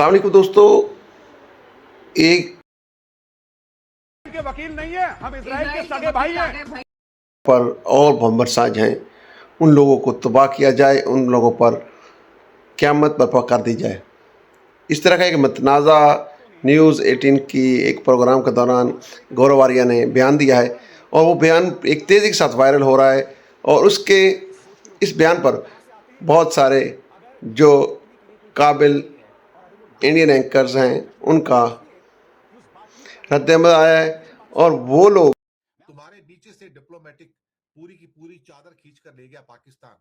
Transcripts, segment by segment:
अस्सलाम वालेकुम दोस्तों, एक के वकील नहीं है, हम इजराइल के सगे भाई हैं। पर और मोहम्मद साज हैं, उन लोगों को तबाह किया जाए, उन लोगों पर क़यामत बर्पा कर दी जाए। इस तरह का एक मतनाज़ा न्यूज़ 18 की एक प्रोग्राम के दौरान गौरव आर्या ने बयान दिया है और वो बयान एक तेज़ी के साथ वायरल हो रहा है और उसके इस बयान पर बहुत सारे जो काबिल इंडियन एंकर्स हैं उनका रद्द-ए-अमल आया है और वो लोग तुम्हारे नीचे से डिप्लोमेटिक पूरी की पूरी चादर खींच कर ले गया पाकिस्तान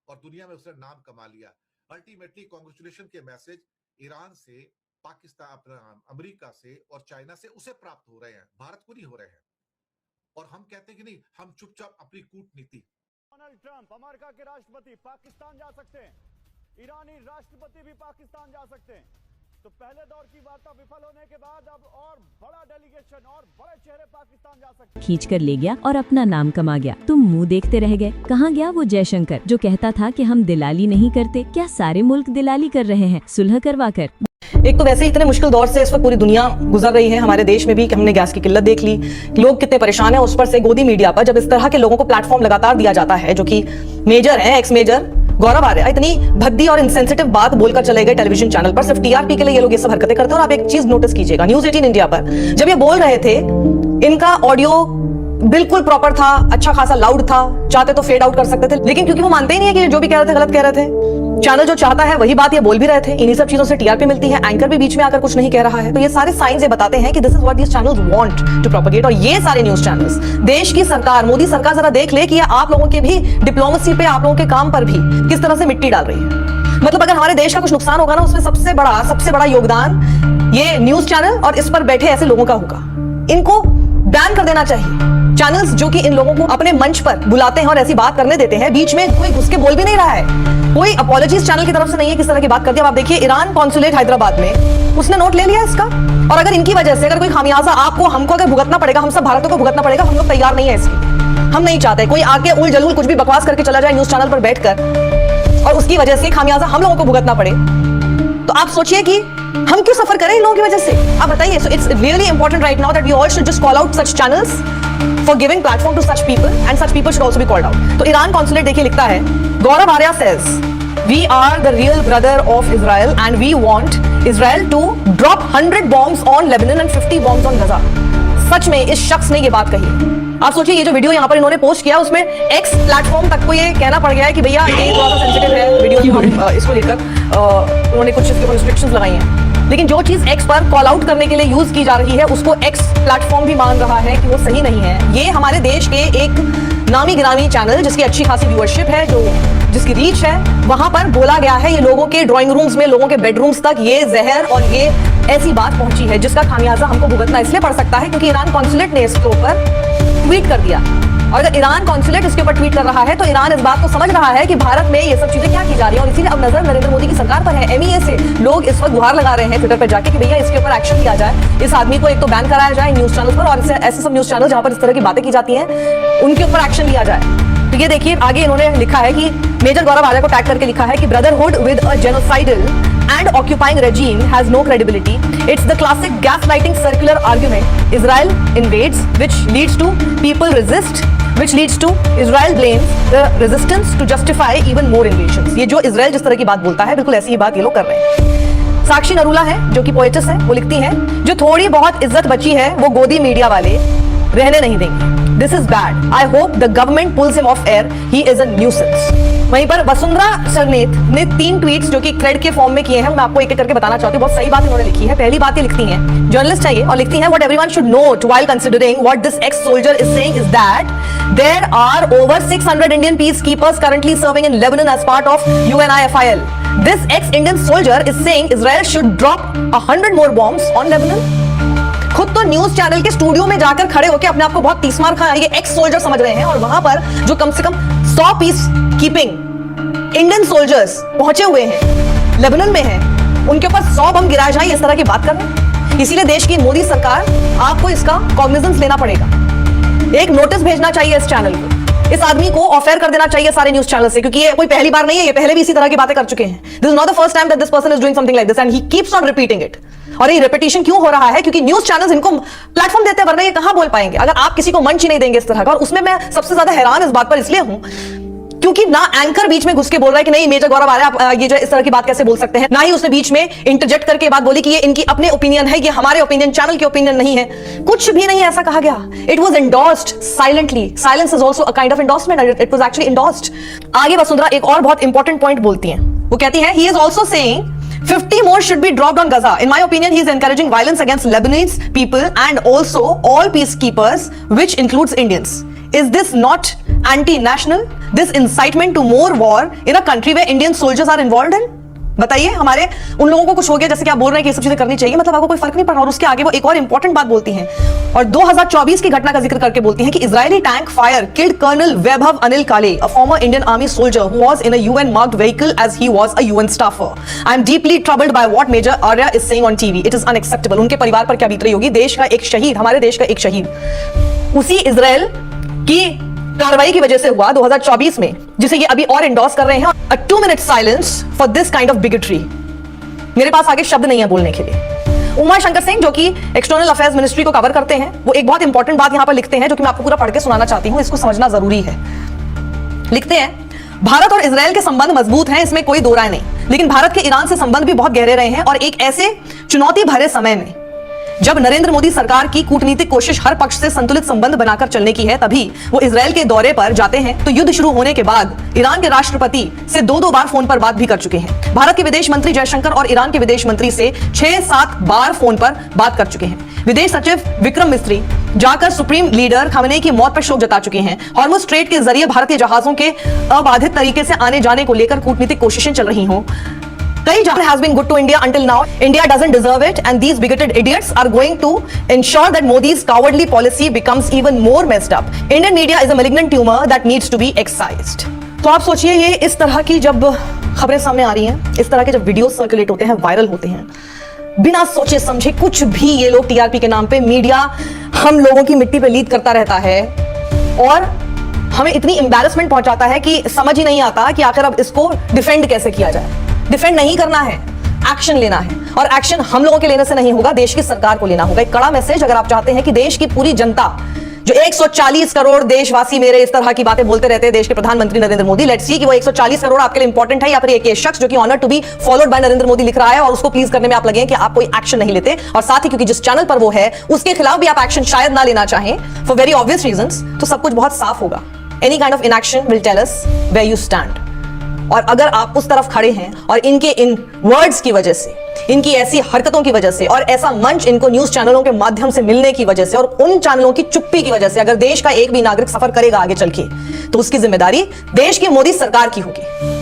और दुनिया में उसने नाम कमा लिया। अल्टीमेटली कांग्रेचुलेशन के मैसेज ईरान से, पाकिस्तान, अमेरिका से और चाइना से उसे प्राप्त हो रहे हैं, भारत को नहीं हो रहे हैं। और हम कहते हैं कि नहीं, हम चुपचाप अपनी कूटनीति। डोनाल्ड ट्रंप अमेरिका के राष्ट्रपति पाकिस्तान जा सकते हैं, ईरानी राष्ट्रपति भी पाकिस्तान जा सकते हैं। तो पहले दौर की वार्ता विफल होने के बाद अब और बड़ा डेलीगेशन और बड़े चेहरे पाकिस्तान जा सकते हैं। खींच कर ले गया और अपना नाम कमा गया। तुम मुंह देखते रह गए। कहाँ गया वो जयशंकर जो कहता था कि हम दिलाली नहीं करते? क्या सारे मुल्क दिलाली कर रहे हैं सुलह करवा कर? एक तो वैसे ही इतने मुश्किल दौर से इस वक्त पूरी दुनिया गुजर रही है, हमारे देश में भी हमने गैस की किल्लत देख ली, लोग कितने परेशान हैं। उस पर से गोदी मीडिया पर जब इस तरह के लोगों को प्लेटफॉर्म लगातार दिया जाता है जो कि मेजर है, एक्स मेजर गौरव आर्या इतनी भद्दी और इनसेंसिटिव बात बोलकर चले गए टेलीविजन चैनल पर, सिर्फ टीआरपी के लिए ये लोग ये सब हरकतें करते हैं। और आप एक चीज नोटिस कीजिएगा, न्यूज़ 18 इंडिया पर जब ये बोल रहे थे, इनका ऑडियो बिल्कुल प्रॉपर था, अच्छा खासा लाउड था, चाहते तो फेड आउट कर सकते थे, लेकिन क्योंकि वो मानते ही नहीं है कि जो भी कह रहे थे गलत कह रहे थे, चैनल जो चाहता है वही बात ये बोल भी रहे थे, इन्हीं सब चीजों से टीआरपी मिलती है, एंकर भी बीच में आकर कुछ नहीं कह रहा है। तो ये सारे साइंस ये बताते हैं कि this is what these channels want to propagate. और ये सारे न्यूज चैनल्स, देश की सरकार, मोदी सरकार जरा देख ले कि ये आप लोगों के भी डिप्लोमेसी पे, आप लोगों के काम पर भी किस तरह से मिट्टी डाल रही है। मतलब अगर हमारे देश का कुछ नुकसान होगा ना, उसमें सबसे बड़ा योगदान ये न्यूज चैनल और इस पर बैठे ऐसे लोगों का होगा। इनको बैन कर देना चाहिए। चैनल्स जो कि इन लोगों को अपने मंच पर बुलाते हैं और ऐसी बात करने देते हैं, बीच में कोई घुस के बोल भी नहीं रहा है, कोई अपॉलॉजीज चैनल की तरफ से नहीं है किस तरह की बात कर दी। अब आप देखिए, ईरान कॉन्सुलेट हैदराबाद में उसने नोट ले लिया इसका। और अगर इनकी वजह से अगर कोई खामियाजा आपको, हमको अगर भुगतना पड़ेगा, हम सब भारतीयों को भुगतना पड़ेगा, हम लोग तैयार नहीं है इसकी। हम नहीं चाहते कोई आके उल जलूल कुछ भी बकवास करके चला जाए न्यूज चैनल पर बैठकर और उसकी वजह से खामियाजा हम लोगों को भुगतना पड़े। तो आप सोचिए कि हम क्यों सफर करें इन लोगों की वजह से। आप बताइए। So it's really important right now that we all should just call out such channels for giving platform to such people and such people should also be called out. तो ईरान कॉन्सुलेट देखिए लिखता है, Gaurav Arya says we are the real brother of Israel and we want Israel to drop 100 bombs on Lebanon and 50 bombs on Gaza. सच में इस शख्स ने ये बात कही। आप सोचिए, ये जो वीडियो यहाँ पर इन्होंने पोस्ट किया उसमें एक्स प्लेटफॉर्म तक को ये कहना पड़ गया है कि भैया ये थोड़ा सा सेंसिटिव है वीडियो की, हम इसको लेकर उन्होंने कुछ इसके ऊपर रिस्ट्रिक्शंस लगाई हैं। लेकिन जो चीज एक्स पर कॉल आउट करने के लिए यूज की जा रही है उसको एक्स प्लेटफॉर्म भी मान रहा है कि वो सही नहीं है। ये हमारे देश के एक नामी गिरामी चैनल जिसकी अच्छी खासी व्यूअरशिप है, जिसकी रीच है, वहां पर बोला गया है, ये लोगों के ड्राइंग रूम्स में, लोगों के बेडरूम्स तक ये जहर और ये ऐसी बात पहुंची है जिसका खामियाजा हमको भुगतना इसलिए पड़ सकता है क्योंकि ईरान कॉन्सुलेट ने इसके ऊपर ट्वीट कर दिया। और अगर ईरान कॉन्सुलेट इसके ऊपर ट्वीट कर रहा है तो ईरान इस बात को समझ रहा है कि भारत में ये सब चीजें क्या की जा रही है। और इसीलिए अब नजर नरेंद्र मोदी की सरकार पर है। एमईए से लोग इस वक्त गुहार लगा रहे हैं ट्विटर पर जाके कि भैया इसके ऊपर एक्शन लिया जाए, इस आदमी को एक तो बैन कराया जाए न्यूज चैनल पर, और ऐसे सब न्यूज चैनल जहां पर इस तरह की बातें की जाती हैं उनके ऊपर एक्शन लिया जाए। तो ये देखिए आगे इन्होंने लिखा है कि मेजर गौरव आर्या को टैग करके लिखा है कि brotherhood with a genocidal and occupying regime has no credibility. It's the classic gaslighting circular argument. Israel invades, which leads to people resist, which leads to Israel blames the resistance to justify even more invasions. ये जो Israel जिस तरह की बात बोलता है, बिल्कुल ऐसी ही बात ये लोग कर रहे हैं। साक्षी नरूला है जो कि पोएटिस है, वो लिखती है, जो थोड़ी बहुत इज्जत बची है वो गोदी मीडिया वाले रहने नहीं देंगे। This is bad. I hope the government pulls him off air. He is a nuisance. वहीं पर वसुंधरा सरनेत ने 3 ट्वीट्स जो कि थ्रेड के फॉर्म में किए हैं, मैं आपको एक एक करके बताना चाहती हूँ। बहुत सही बात इन्होंने लिखी है। पहली बात ये लिखती हैं, जर्नलिस्ट है ये, और लिखती हैं, what everyone should note while considering what this ex-soldier is saying is that there are over 600 Indian peacekeepers currently serving in Lebanon as part of UNIFIL. This ex-Indian soldier is saying Israel should drop 100 more bombs on Lebanon. खुद तो news channel के studio में जाकर खड़े होकर अपने आप को बहुत तीसमार खा ये एक्स सोल्जर समझ रहे हैं, और वहां पर जो कम से कम 100 पीस कीपिंग इंडियन सोल्जर्स पहुंचे हुए हैं, लेबनान में हैं, उनके ऊपर 100 बम गिराए जाए, इस तरह की बात कर रहे हैं। इसीलिए देश की मोदी सरकार, आपको इसका कॉग्निजेंस लेना पड़ेगा। एक नोटिस भेजना चाहिए इस चैनल को इस आदमी को ऑफेयर कर देना चाहिए सारे न्यूज चैनल से, क्योंकि ये कोई पहली बार नहीं है, ये पहले भी इसी तरह की बातें कर चुके हैं. This is not the first time that this person is doing something like this and he keeps on repeating it. और ये रिपीटिशन क्यों हो रहा है? क्योंकि न्यूज चैनल्स इनको प्लेटफॉर्म देते हैं, वरना ये कहां बोल पाएंगे अगर आप किसी को मंच ही नहीं देंगे इस तरह का. और उसमें मैं सबसे ज्यादा हैरान इस बात पर इसलिए हूं क्योंकि ना एंकर बीच में घुस के बोल रहा है कि नहीं मेजर गौरव आ रहा है, आप ये जो इस तरह की बात कैसे बोल सकते हैं, ना ही उसने बीच में इंटरजेक्ट करके बात बोली कि ये इनकी अपने ओपिनियन है, ये हमारे ओपिनियन, चैनल के ओपिनियन नहीं है. कुछ भी नहीं ऐसा कहा गया. It was endorsed silently. Silence is also a kind of endorsement. It was actually endorsed. आगे वसुंधरा एक और बहुत इंपॉर्टेंट पॉइंट बोलती हैं. वो कहती है he is also saying 50 more should be dropped on Gaza. In my opinion, he is encouraging violence against Lebanese people and also all peacekeepers, which includes Indians. Is this not anti-national? This incitement to more war in a country where Indian soldiers are involved in? बताइए, हमारे उन लोगों को कुछ हो गया जैसे कि आप बोल रहे हैं कि ये सब चीजें करनी चाहिए, मतलब आपको कोई फर्क नहीं पड़ रहा. और उसके आगे वो एक और इंपॉर्टेंट बात बोलती हैं और 2024 की घटना का जिक्र करके बोलती हैं कि Israeli tank fire killed colonel Vaibhav Anil Kale, a former Indian army soldier who was in a UN marked vehicle as he was a UN staffer. I am deeply troubled by what major Arya is saying on TV. It is unacceptable. उनके परिवार पर क्या बीत रही होगी. देश का एक शहीद, हमारे देश का एक शहीद उसी इजराइल की कार्रवाई की वजह से हुआ 2024 में, जिसे ये अभी और एंडोर्स कर रहे हैं. अ 2 minute silence for this kind of bigotry. मेरे पास आगे शब्द नहीं है बोलने के लिए. उमा शंकर सिंह जो कि एक्सटर्नल अफेयर्स मिनिस्ट्री को कवर करते हैं, वो एक बहुत इंपॉर्टेंट बात यहां पर लिखते हैं जो कि मैं आपको पूरा पढ़ के सुनाना चाहती हूं. इसको समझना जरूरी है. लिखते हैं, भारत और इजराइल के संबंध मजबूत हैं, इसमें कोई दो राय नहीं, लेकिन भारत के ईरान से संबंध भी बहुत गहरे रहे हैं. और एक ऐसे चुनौती भरे समय में जब नरेंद्र मोदी सरकार की कूटनीतिक कोशिश हर पक्ष से संतुलित संबंध बनाकर चलने की है, तभी वो इजराइल के दौरे पर जाते हैं. तो युद्ध शुरू होने के बाद ईरान के राष्ट्रपति से 2-2 बार फोन पर बात भी कर चुके हैं. भारत के विदेश मंत्री जयशंकर और ईरान के विदेश मंत्री से 6-7 बार फोन पर बात कर चुके हैं. विदेश सचिव विक्रम मिस्त्री जाकर सुप्रीम लीडर खामेनेई की मौत पर शोक जता चुके हैं. हॉर्मुज स्ट्रेट के जरिए भारतीय जहाजों के अबाधित तरीके से आने जाने को लेकर कूटनीतिक कोशिशें चल रही हों. has been good to India until now. India doesn't deserve it, and these bigoted idiots are going to ensure that Modi's cowardly policy becomes even more messed up. Indian media is a malignant tumor that needs to be excised. तो आप सोचिए, ये इस तरह की जब खबरें सामने आ रही हैं, इस तरह के जब वीडियो सर्कुलेट होते हैं, वायरल होते हैं, बिना सोचे समझे कुछ भी ये लोग टीआरपी के नाम पे मीडिया हम लोगों की मिट्टी पे लीद करता रहता है और हमें इतनी एम्बैरेसमेंट पहुंचाता है कि समझ ही नहीं आता कि आखिर अब इसको डिफेंड कैसे किया जाए. डिफेंड नहीं करना है, एक्शन लेना है. और एक्शन हम लोगों के लेने से नहीं होगा, देश की सरकार को लेना होगा. एक कड़ा मैसेज अगर आप चाहते हैं कि देश की पूरी जनता, जो 140 करोड़ देशवासी मेरे इस तरह की बातें बोलते रहते हैं देश के प्रधानमंत्री नरेंद्र मोदी, लेट्स सी कि वो 140 करोड़ आपके लिए इंपॉर्टेंट है या फिर एक शख्स जो कि honour to be followed by Narendra Modi लिख रहा है और उसको प्लीज करने में आप लगे कि आप कोई एक्शन नहीं लेते. और साथ ही क्योंकि जिस चैनल पर वो है उसके खिलाफ भी आप एक्शन शायद ना लेना चाहें फॉर वेरी ऑब्वियस रीजंस, तो सब कुछ बहुत साफ होगा. Any kind of inaction will tell us where you stand. और अगर आप उस तरफ खड़े हैं और इनके इन वर्ड्स की वजह से, इनकी ऐसी हरकतों की वजह से और ऐसा मंच इनको न्यूज चैनलों के माध्यम से मिलने की वजह से और उन चैनलों की चुप्पी की वजह से अगर देश का एक भी नागरिक सफर करेगा आगे चल के, तो उसकी जिम्मेदारी देश की मोदी सरकार की होगी.